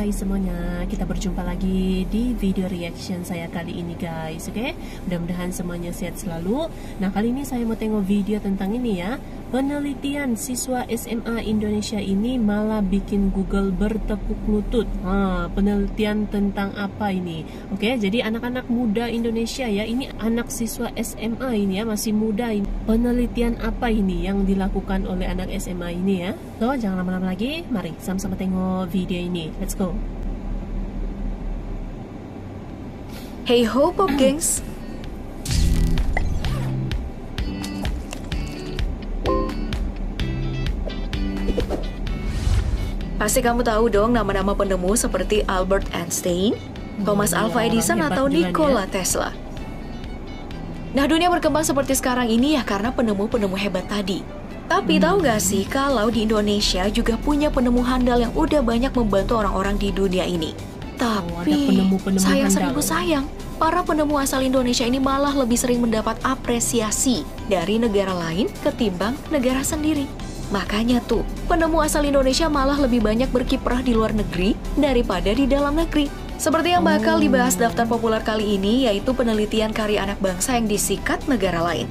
guys semuanya, kita berjumpa lagi di video reaction saya kali ini guys. Oke, mudah-mudahan semuanya sehat selalu. Nah, kali ini saya mau tengok video tentang ini ya. Penelitian siswa SMA Indonesia ini malah bikin Google bertepuk lutut. Penelitian tentang apa ini? Oke, jadi anak-anak muda Indonesia ya, ini anak siswa SMA ini ya, masih muda ini. Penelitian apa ini yang dilakukan oleh anak SMA ini ya? So, jangan lama-lama lagi, mari sama-sama tengok video ini. Let's go. Hey ho, Pop Gengs. Pasti kamu tahu dong nama-nama penemu seperti Albert Einstein, Thomas Alva Edison, atau Nikola Tesla. Nah, dunia berkembang seperti sekarang ini ya karena penemu-penemu hebat tadi. Tapi tahu gak sih kalau di Indonesia juga punya penemu handal yang udah banyak membantu orang-orang di dunia ini. Tapi sayang, para penemu asal Indonesia ini malah lebih sering mendapat apresiasi dari negara lain ketimbang negara sendiri. Makanya tuh, penemu asal Indonesia malah lebih banyak berkiprah di luar negeri daripada di dalam negeri. Seperti yang bakal dibahas daftar populer kali ini, yaitu penelitian karya anak bangsa yang disikat negara lain.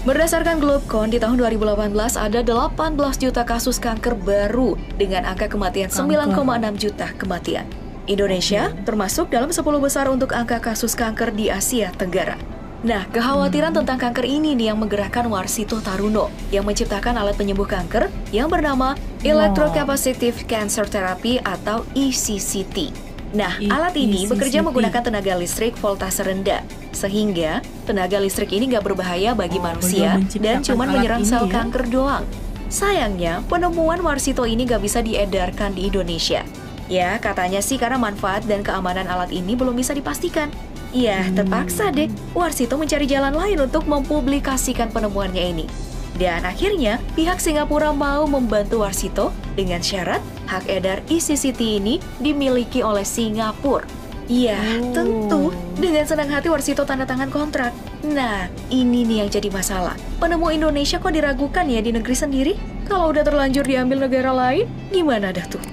Berdasarkan Globecon, di tahun 2018 ada 18 juta kasus kanker baru dengan angka kematian 9,6 juta kematian. Indonesia termasuk dalam 10 besar untuk angka kasus kanker di Asia Tenggara. Nah, kekhawatiran tentang kanker ini nih yang menggerakkan Warsito Taruno yang menciptakan alat penyembuh kanker yang bernama Electrocapacitive Cancer Therapy atau ECCT. Nah, alat ini bekerja menggunakan tenaga listrik voltase rendah, sehingga tenaga listrik ini nggak berbahaya bagi manusia dan cuma menyerang sel kanker doang. Sayangnya, penemuan Warsito ini nggak bisa diedarkan di Indonesia. Ya, katanya sih karena manfaat dan keamanan alat ini belum bisa dipastikan. Ya, terpaksa deh, Warsito mencari jalan lain untuk mempublikasikan penemuannya ini. Dan akhirnya, pihak Singapura mau membantu Warsito dengan syarat hak edar ECCT ini dimiliki oleh Singapura. Ya, tentu dengan senang hati Warsito tanda tangan kontrak. Nah, ini nih yang jadi masalah. Penemu Indonesia kok diragukan ya di negeri sendiri? Kalau udah terlanjur diambil negara lain, gimana dah tuh?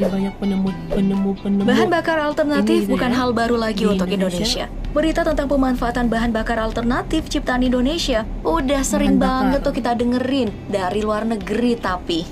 Banyak penemu bahan bakar alternatif bukan hal baru lagi untuk Indonesia. Berita tentang pemanfaatan bahan bakar alternatif ciptaan Indonesia udah sering banget tuh kita dengerin dari luar negeri tapi.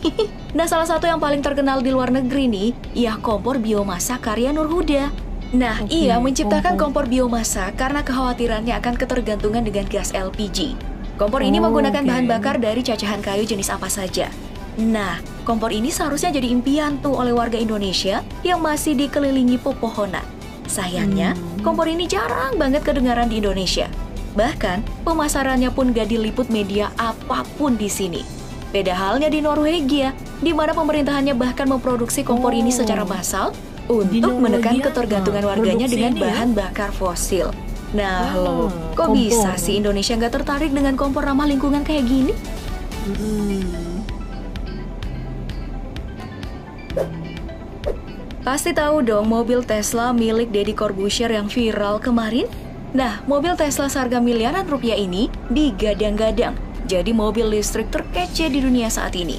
Nah, salah satu yang paling terkenal di luar negeri nih, ya kompor biomasa karya Nur Huda. Nah, ia menciptakan kompor biomasa karena kekhawatirannya akan ketergantungan dengan gas LPG. Kompor ini menggunakan bahan bakar dari cacahan kayu jenis apa saja. Nah, kompor ini seharusnya jadi impian tuh oleh warga Indonesia yang masih dikelilingi pepohonan. Sayangnya, kompor ini jarang banget kedengaran di Indonesia. Bahkan, pemasarannya pun gak diliput media apapun di sini. Beda halnya di Norwegia, di mana pemerintahannya bahkan memproduksi kompor ini secara massal untuk menekan ketergantungan warganya dengan bahan bakar fosil. Nah, loh, kok bisa sih Indonesia gak tertarik dengan kompor ramah lingkungan kayak gini? Pasti tahu dong mobil Tesla milik Deddy Corbuzier yang viral kemarin? Nah, mobil Tesla seharga miliaran rupiah ini digadang-gadang jadi mobil listrik terkece di dunia saat ini.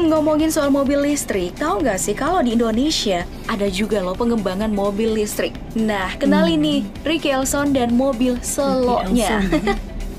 Ngomongin soal mobil listrik, tahu nggak sih kalau di Indonesia ada juga loh pengembangan mobil listrik. Nah, kenalin nih, Ricky Elson dan mobil Selo-nya.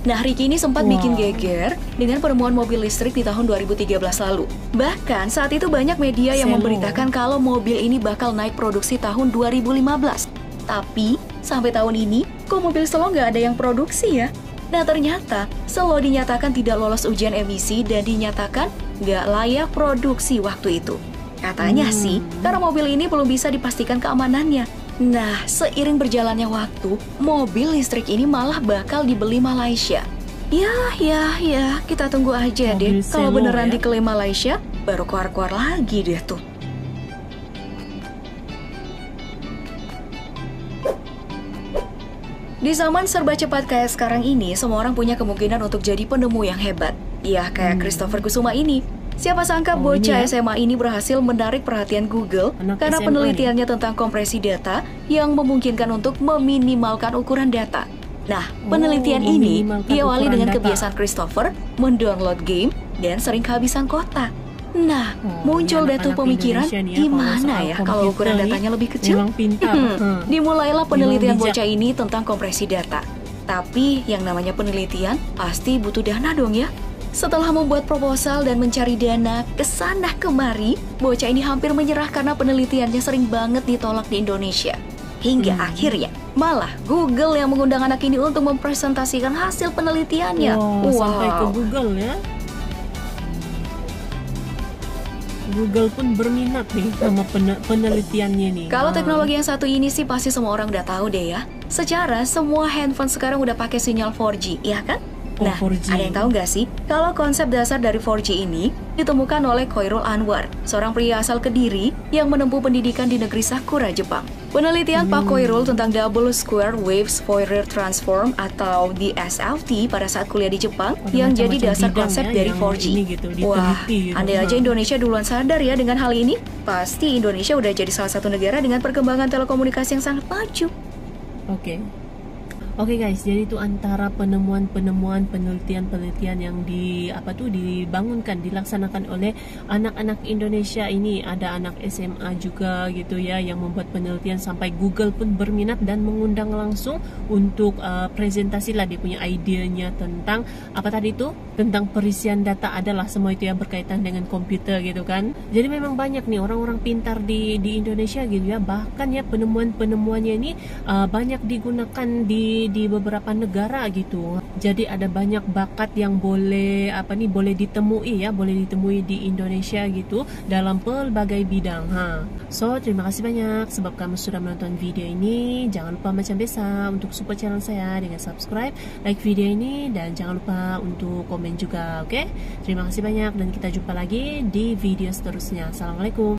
Nah, Ricky ini sempat bikin geger dengan penemuan mobil listrik di tahun 2013 lalu. Bahkan saat itu banyak media yang memberitakan kalau mobil ini bakal naik produksi tahun 2015. Tapi, sampai tahun ini, kok mobil Selo nggak ada yang produksi ya? Nah, ternyata Selo dinyatakan tidak lolos ujian emisi dan dinyatakan nggak layak produksi waktu itu. Katanya sih, karena mobil ini belum bisa dipastikan keamanannya. Nah, seiring berjalannya waktu, mobil listrik ini malah bakal dibeli Malaysia. Ya, kita tunggu aja deh. Kalau beneran diklaim Malaysia, baru keluar-keluar lagi deh tuh. Di zaman serba cepat kayak sekarang ini, semua orang punya kemungkinan untuk jadi penemu yang hebat. Ya, kayak Christopher Kusuma ini. Siapa sangka bocah SMA ini berhasil menarik perhatian Google karena penelitiannya tentang kompresi data yang memungkinkan untuk meminimalkan ukuran data. Nah, penelitian ini meminimalkan diawali ukuran dengan data. kebiasaan Christopher mendownload game dan sering kehabisan kotak. Nah, muncul deh tuh anak-anak pemikiran, Indonesia nih ya, gimana kalau ya soal kalau ukuran komputer nih, datanya lebih kecil? memang pintar. Dimulailah penelitian Memang bijak. bocah ini tentang kompresi data. Tapi yang namanya penelitian pasti butuh dana dong ya. Setelah membuat proposal dan mencari dana kesana kemari, bocah ini hampir menyerah karena penelitiannya sering banget ditolak di Indonesia. Hingga akhirnya malah Google yang mengundang anak ini untuk mempresentasikan hasil penelitiannya. Wow, sampai ke Google ya. Google pun berminat nih sama penelitiannya nih. Kalau teknologi yang satu ini sih pasti semua orang udah tahu deh ya. Secara semua handphone sekarang udah pakai sinyal 4G, ya kan? Nah, 4G. ada yang tahu nggak sih kalau konsep dasar dari 4G ini ditemukan oleh Khoirul Anwar, seorang pria asal Kediri yang menempuh pendidikan di negeri Sakura, Jepang. Penelitian Pak Khoirul tentang Double Square Waves Fourier Transform atau DSFT pada saat kuliah di Jepang yang jadi macam-macam dasar bidang konsep ya, dari yang 4G. ini gitu, Wah, diteliti gitu. andai aja Indonesia duluan sadar ya dengan hal ini, pasti Indonesia udah jadi salah satu negara dengan perkembangan telekomunikasi yang sangat maju. Oke guys, jadi itu antara penemuan-penemuan penelitian-penelitian yang dibangunkan, dilaksanakan oleh anak-anak Indonesia ini. Ada anak SMA juga gitu ya yang membuat penelitian sampai Google pun berminat dan mengundang langsung untuk presentasi lah dia punya idenya tentang apa tadi itu, tentang perisian data adalah semua itu yang berkaitan dengan komputer gitu kan. Jadi memang banyak nih orang-orang pintar di Indonesia gitu ya. Bahkan ya penemuan-penemuannya ini banyak digunakan di beberapa negara gitu. Jadi ada banyak bakat yang boleh ditemui ya, boleh ditemui di Indonesia gitu dalam pelbagai bidang. So, terima kasih banyak sebab kamu sudah menonton video ini. Jangan lupa macam biasa untuk support channel saya dengan subscribe, like video ini, dan jangan lupa untuk komen juga, oke? Terima kasih banyak dan kita jumpa lagi di video seterusnya. Assalamualaikum.